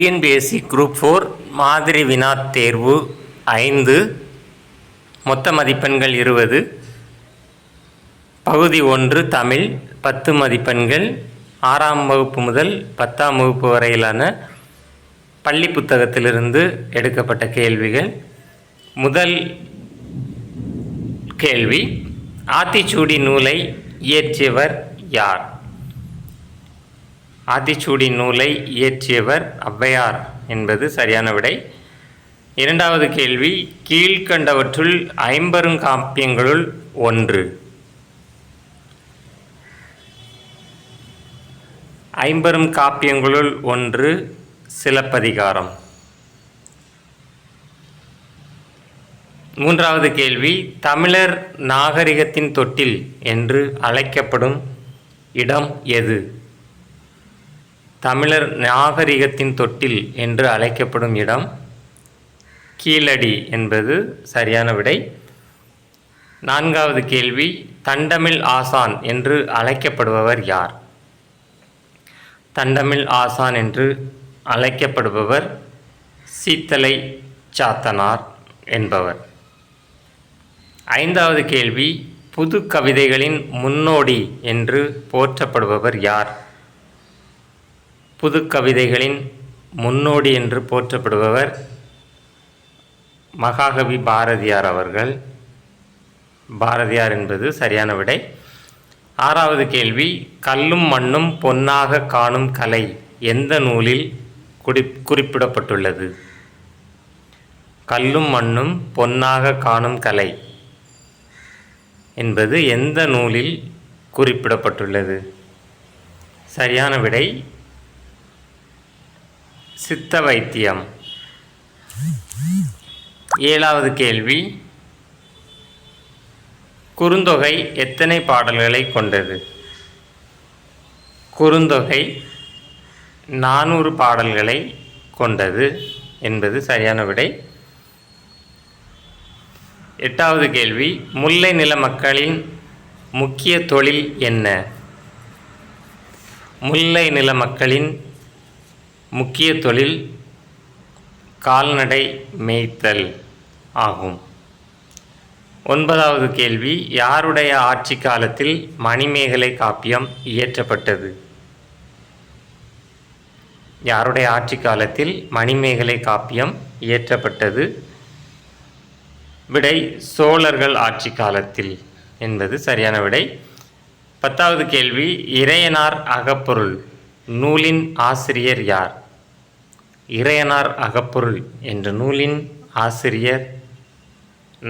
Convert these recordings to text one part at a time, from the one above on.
TNPSC group 4 மாதிரி வினாத் தேர்வு 5 மொத்த மதிப்பெண்கள் 20. பகுதி 1 தமிழ் 10 மதிப்பெண்கள். 6ஆம் வகுப்பு முதல் 10ஆம் வகுப்பு வரையிலான பள்ளி புத்தகத்திலிருந்து எடுக்கப்பட்ட கேள்விகள். முதல் கேள்வி, ஆத்திச்சூடி நூலை இயற்றியவர் யார்? ஆத்திச்சூடி நூலை இயற்றியவர் ஔவையார் என்பது சரியான விடை. இரண்டாவது கேள்வி, கீழ்கண்டவற்றுள் ஐம்பெருங்காப்பியங்களுள் ஒன்று. ஐம்பெரும் காப்பியங்களுள் ஒன்று சிலப்பதிகாரம். மூன்றாவது கேள்வி, தமிழர் நாகரிகத்தின் தொட்டில் என்று அழைக்கப்படும் இடம் எது? தமிழர் நாகரிகத்தின் தொட்டில் என்று அழைக்கப்படும் இடம் கீழடி என்பது சரியான விடை. நான்காவது கேள்வி, தண்டமிழ் ஆசான் என்று அழைக்கப்படுபவர் யார்? தண்டமிழ் ஆசான் என்று அழைக்கப்படுபவர் சீத்தலை சாத்தனார் என்பவர். ஐந்தாவது கேள்வி, புது கவிதைகளின் முன்னோடி என்று போற்றப்படுபவர் யார்? புது கவிதைகளின் முன்னோடி என்று போற்றப்படுபவர் மகாகவி பாரதியார் அவர்கள். பாரதியார் என்பது சரியான விடை. ஆறாவது கேள்வி, கல்லும் மண்ணும் பொன்னாக காணும் கலை எந்த நூலில் குறிப்பிடப்பட்டுள்ளது? கல்லும் மண்ணும் பொன்னாக காணும் கலை என்பது எந்த நூலில் குறிப்பிடப்பட்டுள்ளது? சரியான விடை சித்த வைத்தியம். ஏழாவது கேள்வி, குறுந்தொகை எத்தனை பாடல்களை கொண்டது? குறுந்தொகை 400 பாடல்களை கொண்டது என்பது சரியான விடை. எட்டாவது கேள்வி, முல்லை நில மக்களின் முக்கிய தொழில் என்ன? முல்லை நில மக்களின் முக்கிய தொழில் கால்நடை மேய்த்தல் ஆகும். ஒன்பதாவது கேள்வி, யாருடைய ஆட்சி காலத்தில் மணிமேகலை காப்பியம் இயற்றப்பட்டது? யாருடைய ஆட்சி காலத்தில் மணிமேகலை காப்பியம் இயற்றப்பட்டது? விடை சோழர்கள் ஆட்சி காலத்தில் என்பது சரியான விடை. பத்தாவது கேள்வி, இறையனார் அகப்பொருள் நூலின் ஆசிரியர் யார்? இறையனார் அகப்பொருள் என்ற நூலின் ஆசிரியர்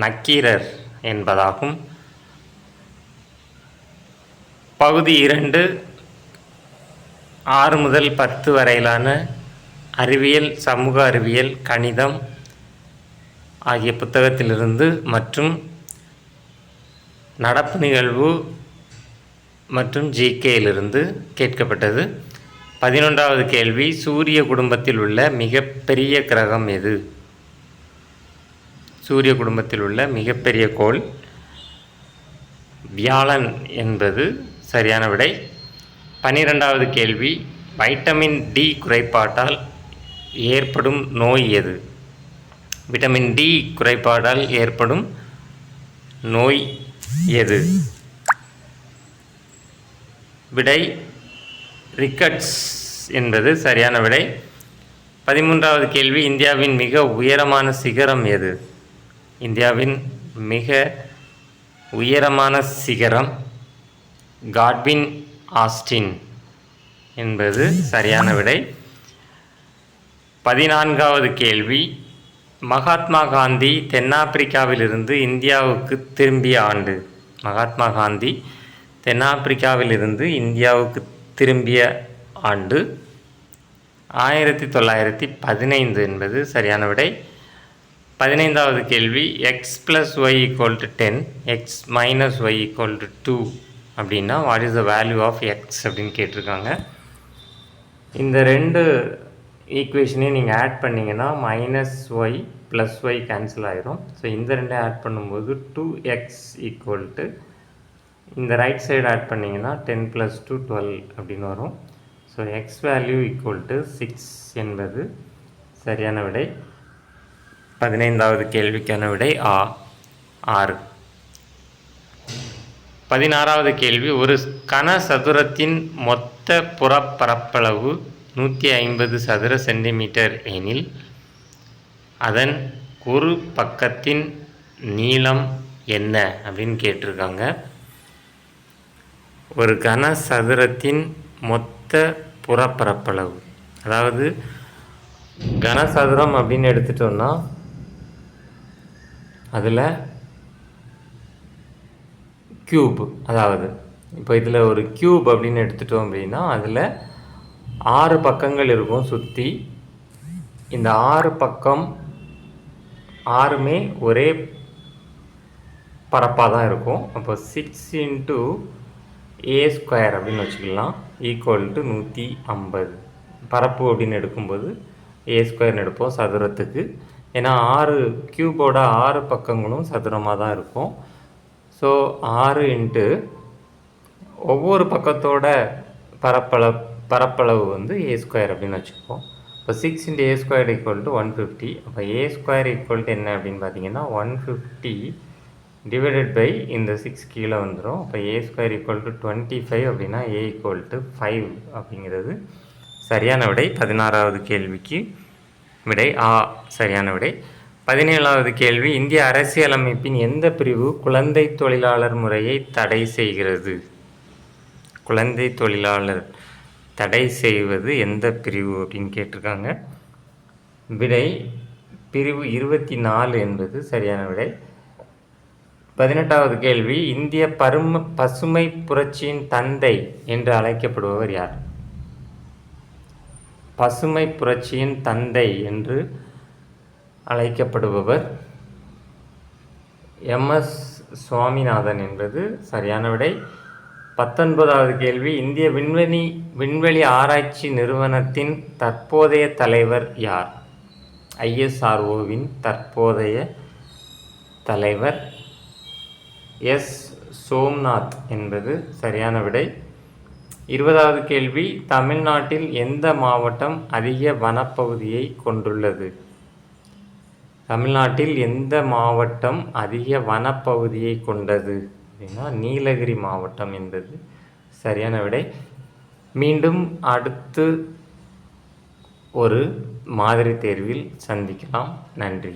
நக்கீரர் என்பதாகும். பகுதி 2 6 முதல் 10 வரையிலான அறிவியல், சமூக அறிவியல், கணிதம் ஆகிய புத்தகத்திலிருந்து மற்றும் நடப்பு நிகழ்வு மற்றும் ஜிகேயிலிருந்து கேட்கப்பட்டது. 11வது கேள்வி, சூரிய குடும்பத்தில் உள்ள மிகப்பெரிய கிரகம் எது? சூரிய குடும்பத்தில் உள்ள மிகப்பெரிய கோள் வியாழன் என்பது சரியான விடை. 12வது கேள்வி, வைட்டமின் டி குறைபாட்டால் ஏற்படும் நோய் எது? விட்டமின் டி குறைபாடால் ஏற்படும் நோய் எது? விடை ரிக்கட்ஸ் என்பது சரியான விடை. 13வது கேள்வி, இந்தியாவின் மிக உயரமான சிகரம் எது? இந்தியாவின் மிக உயரமான சிகரம் காட்வின் ஆஸ்டின் என்பது சரியான விடை. 14வது கேள்வி, மகாத்மா காந்தி தென்னாப்பிரிக்காவிலிருந்து இந்தியாவுக்கு திரும்பிய ஆண்டு? மகாத்மா காந்தி தென்னாப்பிரிக்காவிலிருந்து இந்தியாவுக்கு திரும்பிய ஆண்டு 1915 என்பது சரியான விடை. 15வது கேள்வி, X plus Y equal to 10 X minus Y equal to 2 அப்படின்னா what is the value of X அப்படின்னு கேட்டிருக்காங்க. இந்த ரெண்டு ஈக்குவேஷனையும் நீங்கள் ஆட் பண்ணிங்கன்னா minus Y plus Y cancel ஆகிரும். ஸோ இந்த ரெண்டை ஆட் பண்ணும்போது 2x ஈக்குவல் டு இந்த ரைட் சைடு ஆட் பண்ணிங்கன்னா 10 + 2 12 அப்படின்னு வரும். So X value equal to 6 என்பது சரியான விடை. 15வது கேள்விக்கான விடை 6. 16வது கேள்வி, ஒரு கனசதுரத்தின் மொத்த புறப்பரப்பளவு 150 சதுர சென்டிமீட்டர் எனில் அதன் ஒரு பக்கத்தின் நீளம் என்ன அப்படின்னு கேட்டிருக்காங்க. ஒரு கனசதுரத்தின் மொத்த புறப்பரப்பளவு, அதாவது கனசதுரம் அப்படின்னு எடுத்துட்டோம்னா அதில் கியூப், அதாவது இப்போ இதில் ஒரு கியூப் அப்படின்னு எடுத்துட்டோம் அப்படின்னா அதில் 6 பக்கங்கள் இருக்கும் சுற்றி. இந்த 6 பக்கம் 6மே ஒரே பரப்பாக தான் இருக்கும். அப்போ 6 இன்ட்டு a² அப்படின்னு வச்சுக்கலாம், ஈக்குவல் டு 150. பரப்பு அப்படின்னு எடுக்கும்போது a² எடுப்போம் சதுரத்துக்கு. ஏன்னா 6 கியூபோட 6 பக்கங்களும் சதுரமாக தான் இருக்கும். ஸோ 6 இன்ட்டு ஒவ்வொரு பக்கத்தோட பரப்பளவு வந்து a² அப்படின்னு வச்சுப்போம். இப்போ 6 இன்ட்டு a² ஈக்குவல் டு 150. அப்போ a² ஈக்குவல் டு என்ன அப்படின்னு பார்த்தீங்கன்னா 150 டிவைடட் பை இந்த 6 கீழே வந்துடும். அப்போ a² ஈக்குவல் டு 25 அப்படின்னா a ஈக்குவல் டு 5 அப்படிங்கிறது சரியான விடை. 16வது கேள்விக்கு விடை சரியான விடை. 17வது கேள்வி, இந்திய அரசியலமைப்பின் எந்த பிரிவு குழந்தை தொழிலாளர் முறையை தடை செய்கிறது? குழந்தை தொழிலாளர் தடை செய்வது எந்த பிரிவு அப்படின்னு கேட்டிருக்காங்க. விடை பிரிவு 24 என்பது சரியான விடை. 18வது கேள்வி, இந்திய பசுமை புரட்சியின் தந்தை என்று அழைக்கப்படுபவர் யார்? பசுமை புரட்சியின் தந்தை என்று அழைக்கப்படுபவர் MS சுவாமிநாதன் என்பது சரியான விடை. 19வது கேள்வி, இந்திய விண்வெளி ஆராய்ச்சி நிறுவனத்தின் தற்போதைய தலைவர் யார்? ISROவின் தற்போதைய தலைவர் S. சோம்நாத் என்பது சரியான விடை. 20வது கேள்வி, தமிழ்நாட்டில் எந்த மாவட்டம் அதிக வனப்பகுதியை கொண்டுள்ளது? தமிழ்நாட்டில் எந்த மாவட்டம் அதிக வனப்பகுதியை கொண்டது அப்படின்னா நீலகிரி மாவட்டம் என்பது சரியான விடை. மீண்டும் அடுத்து ஒரு மாதிரி தேர்வில் சந்திக்கலாம். நன்றி.